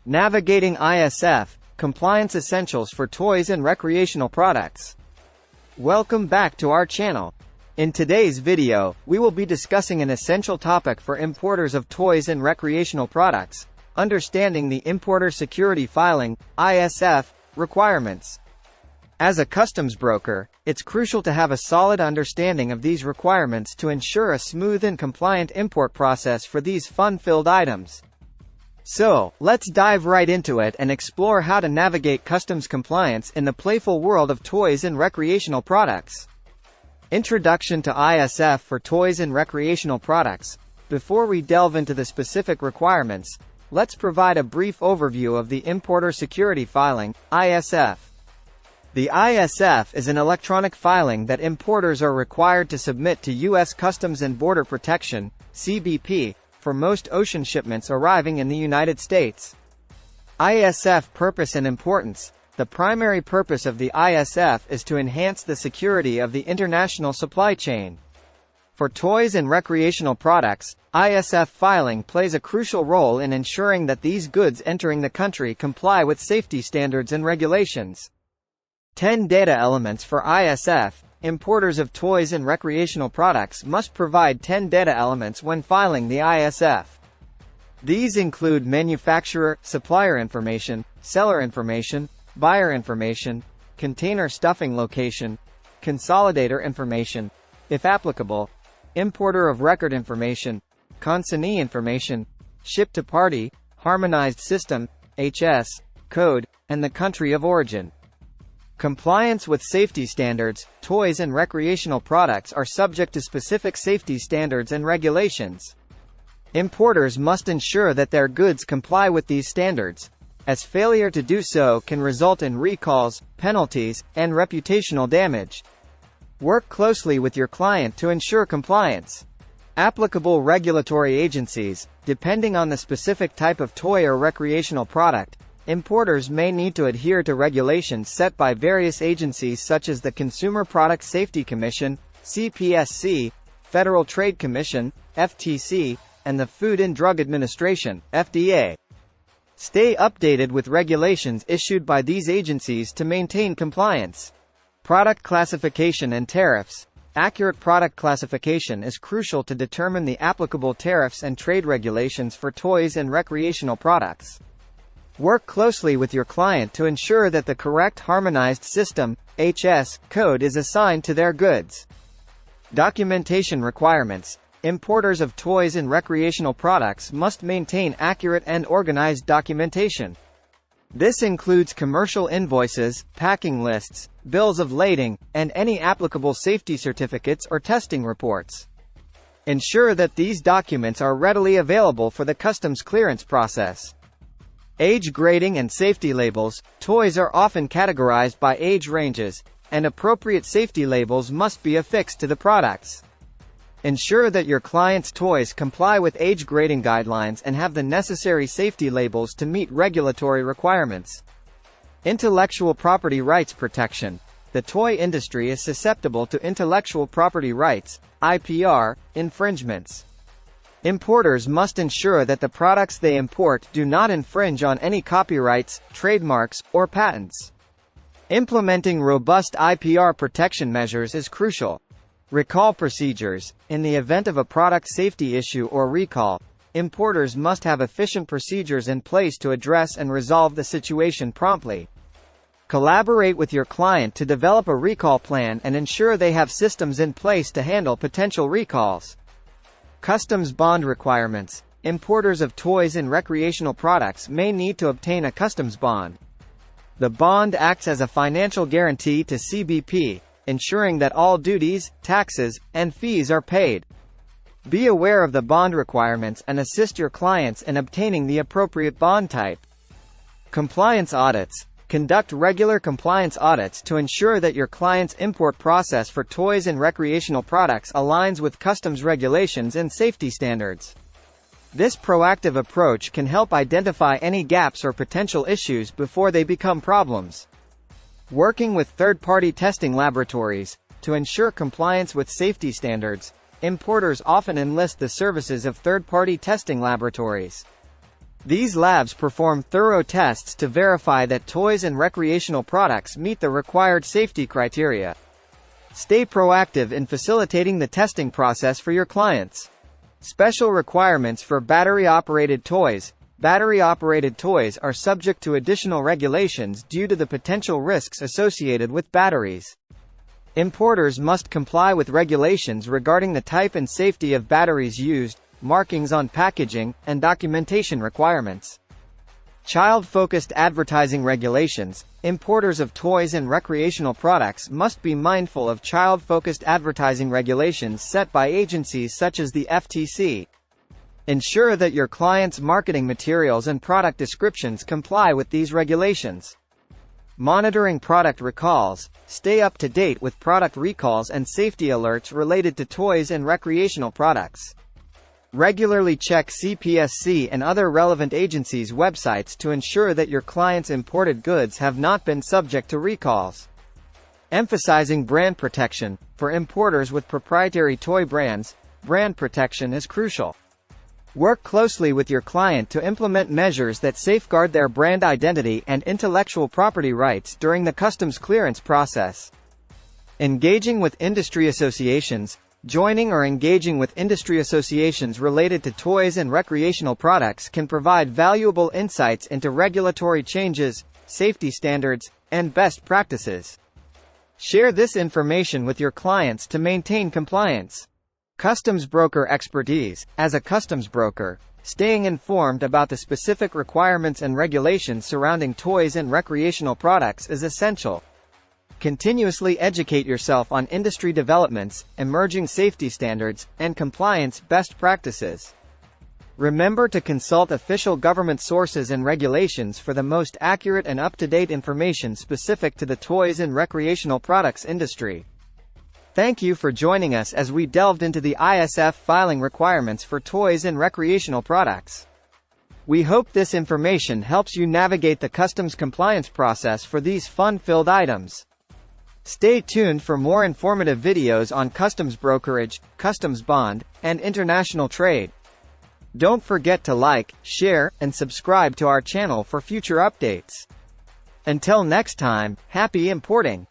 Navigating ISF, Compliance Essentials for Toys and Recreational Products. Welcome back to our channel. In today's video, we will be discussing an essential topic for importers of toys and recreational products: understanding the Importer Security Filing (ISF) requirements. As a customs broker, it's crucial to have a solid understanding of these requirements to ensure a smooth and compliant import process for these fun-filled items. So, let's dive right into it and explore how to navigate customs compliance in the playful world of toys and recreational products. Introduction to ISF for toys and recreational products. Before we delve into the specific requirements, let's provide a brief overview of the Importer Security Filing (ISF). The ISF is an electronic filing that importers are required to submit to U.S. Customs and Border Protection (CBP) for most ocean shipments arriving in the United States. ISF purpose and importance. The primary purpose of the ISF is to enhance the security of the international supply chain. For toys and recreational products, ISF filing plays a crucial role in ensuring that these goods entering the country comply with safety standards and regulations. 10 data elements for ISF. Importers of toys and recreational products must provide 10 data elements when filing the ISF. These include manufacturer, supplier information, seller information, buyer information, container stuffing location, consolidator information, if applicable, importer of record information, consignee information, ship-to-party, harmonized system, HS, code, and the country of origin. Compliance with safety standards. Toys and recreational products are subject to specific safety standards and regulations. Importers must ensure that their goods comply with these standards, as failure to do so can result in recalls, penalties, and reputational damage. Work closely with your client to ensure compliance. Applicable regulatory agencies. Depending on the specific type of toy or recreational product, importers may need to adhere to regulations set by various agencies such as the Consumer Product Safety Commission, CPSC, Federal Trade Commission, FTC, and the Food and Drug Administration, FDA. Stay updated with regulations issued by these agencies to maintain compliance. Product classification and tariffs. Accurate product classification is crucial to determine the applicable tariffs and trade regulations for toys and recreational products. Work closely with your client to ensure that the correct harmonized system, HS, code is assigned to their goods. Documentation requirements. Importers of toys and recreational products must maintain accurate and organized documentation. This includes commercial invoices, packing lists, bills of lading, and any applicable safety certificates or testing reports. Ensure that these documents are readily available for the customs clearance process. Age grading and safety labels. Toys are often categorized by age ranges, and appropriate safety labels must be affixed to the products. Ensure that your client's toys comply with age grading guidelines and have the necessary safety labels to meet regulatory requirements. Intellectual property rights protection. The toy industry is susceptible to intellectual property rights, IPR, infringements. Importers must ensure that the products they import do not infringe on any copyrights, trademarks, or patents. Implementing robust IPR protection measures is crucial. Recall procedures. In the event of a product safety issue or recall, importers must have efficient procedures in place to address and resolve the situation promptly. Collaborate with your client to develop a recall plan and ensure they have systems in place to handle potential recalls. Customs bond requirements. Importers of toys and recreational products may need to obtain a customs bond. The bond acts as a financial guarantee to CBP, ensuring that all duties, taxes, and fees are paid. Be aware of the bond requirements and assist your clients in obtaining the appropriate bond type. Compliance audits. Conduct regular compliance audits to ensure that your client's import process for toys and recreational products aligns with customs regulations and safety standards. This proactive approach can help identify any gaps or potential issues before they become problems. Working with third-party testing laboratories. To ensure compliance with safety standards, importers often enlist the services of third-party testing laboratories. These labs perform thorough tests to verify that toys and recreational products meet the required safety criteria. Stay proactive in facilitating the testing process for your clients. Special requirements for battery-operated toys. Battery-operated toys are subject to additional regulations due to the potential risks associated with batteries. Importers must comply with regulations regarding the type and safety of batteries used, markings on packaging, and documentation requirements. Child-focused advertising regulations. Importers of toys and recreational products must be mindful of child-focused advertising regulations set by agencies such as the FTC. Ensure that your client's marketing materials and product descriptions comply with these regulations. Monitoring product recalls. Stay up to date with product recalls and safety alerts related to toys and recreational products. Regularly check CPSC and other relevant agencies' websites to ensure that your client's imported goods have not been subject to recalls. Emphasizing brand protection. For importers with proprietary toy brands, brand protection is crucial. Work closely with your client to implement measures that safeguard their brand identity and intellectual property rights during the customs clearance process. Engaging with industry associations. Joining or engaging with industry associations related to toys and recreational products can provide valuable insights into regulatory changes, safety standards, and best practices. Share this information with your clients to maintain compliance. Customs broker expertise. As a customs broker, staying informed about the specific requirements and regulations surrounding toys and recreational products is essential. Continuously educate yourself on industry developments, emerging safety standards, and compliance best practices. Remember to consult official government sources and regulations for the most accurate and up-to-date information specific to the toys and recreational products industry. Thank you for joining us as we delved into the ISF filing requirements for toys and recreational products. We hope this information helps you navigate the customs compliance process for these fun-filled items. Stay tuned for more informative videos on customs brokerage, customs bond, and international trade. Don't forget to like, share, and subscribe to our channel for future updates. Until next time, happy importing!